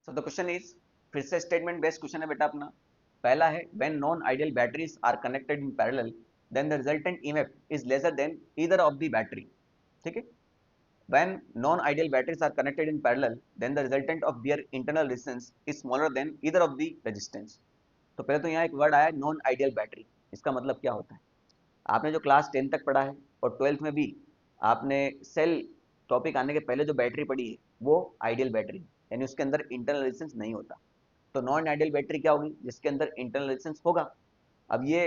So the question is, फिर से statement based question है बेटा अपना। पहला है when non ideal batteries are connected in parallel then the resultant EMF is lesser than either of the battery. ठीक है, when non ideal batteries are connected in parallel then the resultant of their internal resistance is smaller than either of the resistance. तो पहले तो यहाँ एक word आया non ideal battery, इसका मतलब क्या होता है? आपने जो क्लास 10 तक पढ़ा है और 12th में भी आपने सेल टॉपिक आने के पहले जो बैटरी पढ़ी है वो आइडियल बैटरी, यानी उसके अंदर इंटरनल रेजिस्टेंस नहीं होता। तो नॉन आइडियल बैटरी क्या होगी? जिसके अंदर इंटरनल रेजिस्टेंस होगा। अब ये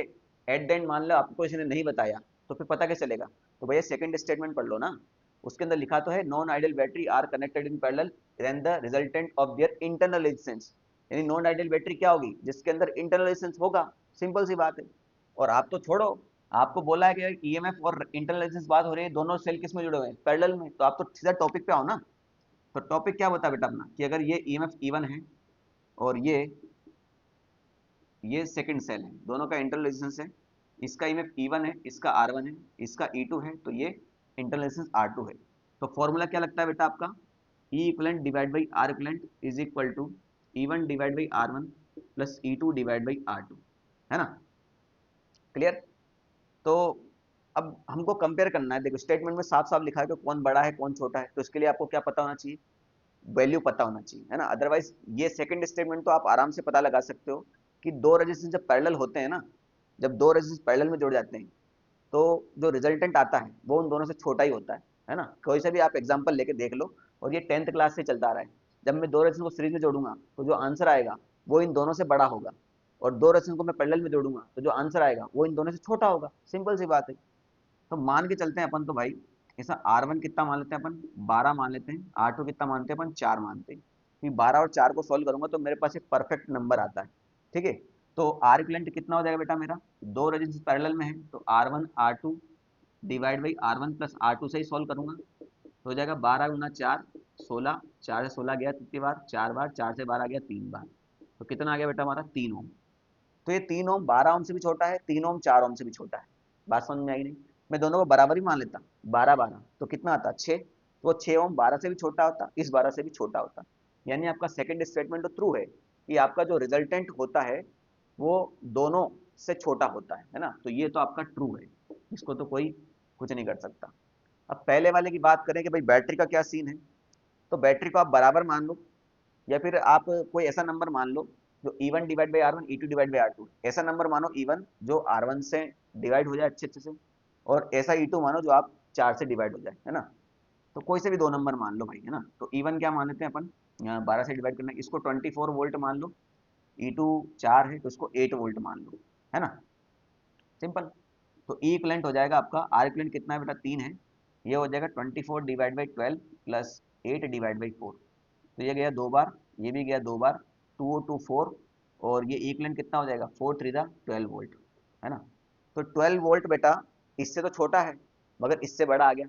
एट द एंड मान लो आपको किसी ने नहीं बताया तो फिर पता कैसे चलेगा? तो भैया सेकंड स्टेटमेंट पढ़ लो ना, उसके अंदर लिखा तो है non ideal battery are connected in parallel then the resultant of their internal resistance. यानी नॉन आइडियल बैटरी क्या होगी? जिसके अंदर इंटरनल रेजिस्टेंस होगा, सिंपल सी बात है। और आप तो छोड़ो, आपको बोला है कि ईएमएफ और इंटरनल रेजिस्टेंस बात हो रही है, दोनों सेल किस में जुड़े हुए हैं? पैरेलल में। तो आप तो सीधा टॉपिक पे आओ ना। तो टॉपिक क्या बता बेटा अपना कि अगर ये ईएमएफ E1 है और ये सेकंड सेल है, दोनों का इंटरनल रेजिस्टेंस है, इसका ईएमएफ E1 है, इसका R1 है, इसका E2 है, तो ये इंटरनल रेजिस्टेंस R2 है। तो फॉर्मूला क्या लगता है बेटा आपका? E equivalent divide by R equivalent is equal to E1 divide by R1 plus E2 divide by R2, है ना? क्लियर? तो अब हमको कंपेयर करना है। देखो स्टेटमेंट में साफ साफ लिखा है कि कौन बड़ा है कौन छोटा है, तो इसके लिए आपको क्या पता होना चाहिए? वैल्यू पता होना चाहिए, है ना? अदरवाइज ये सेकंड स्टेटमेंट तो आप आराम से पता लगा सकते हो कि दो रेजिस्टेंस जब पैरेलल होते हैं ना, जब दो रेजिस्टेंस पैरेलल में जुड़ जाते हैं तो जो रिजल्टेंट आता है वो उन दोनों से छोटा ही होता है ना? कोई से भी आप एग्जांपल लेके देख लो, और ये 10th क्लास से चलता आ रहा है। जब मैं दो रेजिस्टेंस को सीरीज में जोड़ूंगा तो जो आंसर आएगा वो इन दोनों से बड़ा होगा, और दो रेजिस्टेंस को मैं पैरेलल में जोड़ूंगा तो जो आंसर आएगा वो इन दोनों से छोटा होगा। सिंपल सी बात है। तो मान के चलते हैं अपन, तो भाई ऐसा R1 कितना मान लेते हैं अपन? 12 मान लेते हैं। R2 कितना मानते हैं अपन? 4 मानते हैं। कि 12 और 4 को सॉल्व करूंगा तो मेरे पास एक परफेक्ट नंबर आता है। ठीक है, तो आर इक्विवेलेंट कितना हो जाएगा बेटा मेरा? दो रेजिस्टेंस पैरेलल में है तो R1 R2 divide by R1 plus R2 से ही सॉल्व करूंगा तो हो जाएगा 12 गुना 4 16, 4 से 16 गया कितनी बार? 4 बार। 4 से 12 गया 3 बार। तो कितना आ गया बेटा हमारा? 3 ओम। तो ये 3 ओम 12 ओम से भी छोटा है, 3 ओम 4 ओम से भी छोटा है। बात समझ में आई नहीं? मैं दोनों को बराबर ही मान लेता, 12 12 तो कितना आता? 6। तो 6 ओम 12 से भी छोटा होता, इस 12 से भी छोटा होता। यानी आपका सेकंड स्टेटमेंट तो ट्रू है कि आपका जो रिजल्टेंट होता है वो दोनों से छोटा होता है ना? तो ये तो आपका ट्रू है, इसको तो कोई कुछ नहीं कर सकता। अब पहले वाले की बात करें कि भाई बैटरी का क्या सीन है, तो बैटरी को आप बराबर मान लो, या फिर आप कोई ऐसा नंबर मान लो जो E1 divide by R1 E2 divide by R2। ऐसा नंबर मानो E1 जो R1 से डिवाइड हो जाए अच्छे अच्छे से, और ऐसा E2 मानो जो आप 4 से डिवाइड हो जाए, है ना? तो कोई से भी दो नंबर मान लो भाई, है ना? तो E1 क्या मान लेते हैं अपन? 12 से डिवाइड करना है, इसको 24 वोल्ट मान लो। E2 4 है तो इसको 8 वोल्ट मान लो, है ना? सिंपल। तो ई इक्वलेंट हो जाएगा आपका, आर इक्वलेंट कितना है बेटा? 3 है। ये हो जाएगा 24 divide by 12 plus 8 divide by 4। तो ये गया 2 बार, ये भी गया 2 बार, 2 2 4, और ये इक्वलेंट कितना हो जाएगा? 4 3 12 वोल्ट, है ना? तो 12 वोल्ट बेटा इससे तो छोटा है मगर इससे बड़ा आ गया,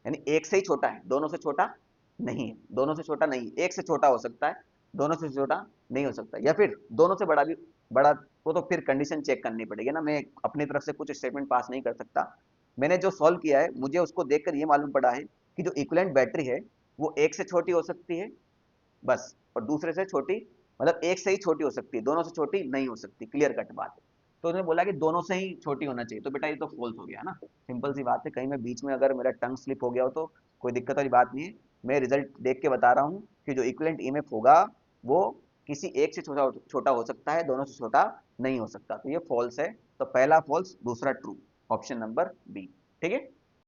यानी एक से ही छोटा है, दोनों से छोटा नहीं है। दोनों से छोटा नहीं, एक से छोटा हो सकता है, दोनों से छोटा नहीं हो सकता, या फिर दोनों से बड़ा भी। बड़ा वो तो फिर कंडीशन चेक करनी पड़ेगी ना, मैं अपनी तरफ से कुछ स्टेटमेंट पास नहीं कर सकता। मैंने जो सॉल्व किया है मुझे उसको देखकर ये मालूम पड़ा है कि जो इक्विवेलेंट बैटरी है वो एक से छोटी हो सकती है बस, और दूसरे से छोटी, मतलब एक से ही छोटी हो सकती है, दोनों से छोटी नहीं हो सकती। क्लियर कट बात है। तो उसने बोला कि दोनों से ही छोटी होना चाहिए, तो बेटा ये तो फॉल्स हो गया ना। सिंपल सी बात है, कहीं मैं बीच में अगर मेरा टंग स्लिप हो गया हो तो कोई दिक्कत वाली बात नहीं है। मैं रिजल्ट देख के बता रहा हूँ कि जो इक्विवेलेंट ईएमएफ होगा वो किसी एक से छोटा छोटा हो सकता है, दोनों से छोटा नहीं हो सकता। तो ये फॉल्स है। तो पहला फॉल्स, दूसरा ट्रू, ऑप्शन नंबर बी। ठीक है।